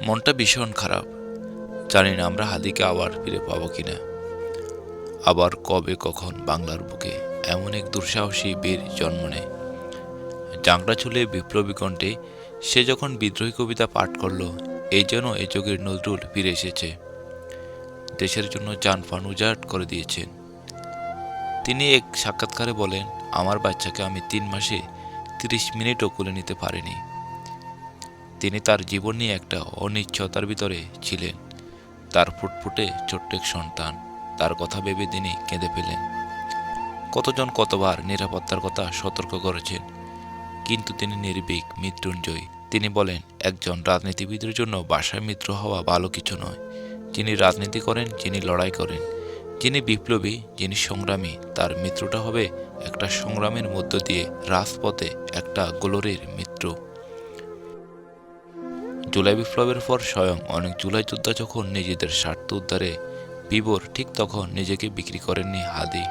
মনটা ভীষণ খারাপ। জানি না আমরা হাদিকে আবার ফিরে পাবো কিনা। আবার কবে কখন বাংলার বুকে এমন এক দুঃসাহসী বীর জন্ম নেয়। জাংড়া চুলে বিপ্লবী কণ্ঠে সে যখন বিদ্রোহী কবিতা পাঠ করল, এই যেন এ যুগের নজরুল ফিরে এসেছে। দেশের জন্য জান প্রাণ উজাড় করে দিয়েছেন। তিনি এক সাক্ষাৎকারে বলেন, আমার বাচ্চাকে আমি 3 মাসে 30 মিনিটও কোলে নিতে পারিনি। তিনি তার জীবন নিয়ে একটা অনিশ্চয়তার ভিতরে ছিলেন। তার ফুটফুটে ছোট্ট এক সন্তান, তার কথা ভেবে তিনি কেঁদে ফেলেন। কতজন কতবার নিরাপত্তার কথা সতর্ক করেছেন, কিন্তু তিনি নির্ভীক, মৃত্যুঞ্জয়ী। তিনি বলেন, একজন রাজনীতিবিদের জন্য বাসায় মিত্র হওয়া ভালো কিছু নয়। যিনি রাজনীতি করেন, যিনি লড়াই করেন, যিনি বিপ্লবী, যিনি সংগ্রামী, তার মৃত্যুটা হবে একটা সংগ্রামের মধ্য দিয়ে রাজপথে একটা গোলরের মৃত্যু। জুলাই বিপ্লবের পর স্বয়ং অনেক জুলাই যোদ্ধা যখন নিজেদের স্বার্থ উদ্ধারে বিভোর, ঠিক তখন নিজেকে বিক্রি করেননি হাদি।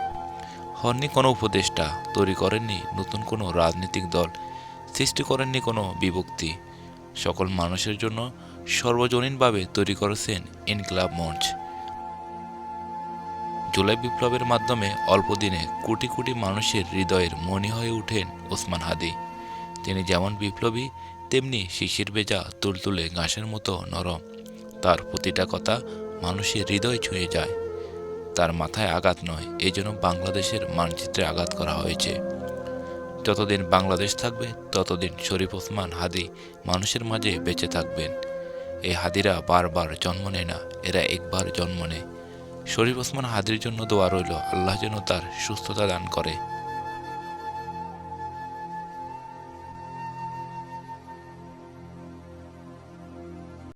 হননি কোনো উপদেষ্টা, তৈরি করেননি নতুন কোনো রাজনৈতিক দল, সৃষ্টি করেননি কোনো বিভক্তি। সকল মানুষের জন্য সর্বজনীনভাবে তৈরি করেছেন ইনকিলাব মঞ্চ। জুলাই বিপ্লবের মাধ্যমে অল্প দিনে কোটি কোটি মানুষের হৃদয়ের মণি হয়ে ওঠেন ওসমান হাদি। তিনি যেমন বিপ্লবী, তেমনি শিশির ভেজা তুলতুলে ঘাসের মতো নরম। তার প্রতিটা কথা মানুষের হৃদয় ছুঁয়ে যায়। তার মাথায় আঘাত নয়, এই জন্য বাংলাদেশের মানচিত্রে আঘাত করা হয়েছে। যতদিন বাংলাদেশ থাকবে, ততদিন শরীফ ওসমান হাদি মানুষের মাঝে বেঁচে থাকবেন। এই হাদিরা বারবার জন্ম নেয় না, এরা একবার জন্ম নেয়। শরীফ ওসমান হাদির জন্য দোয়া রইল, আল্লাহ যেন তার সুস্থতা দান করে।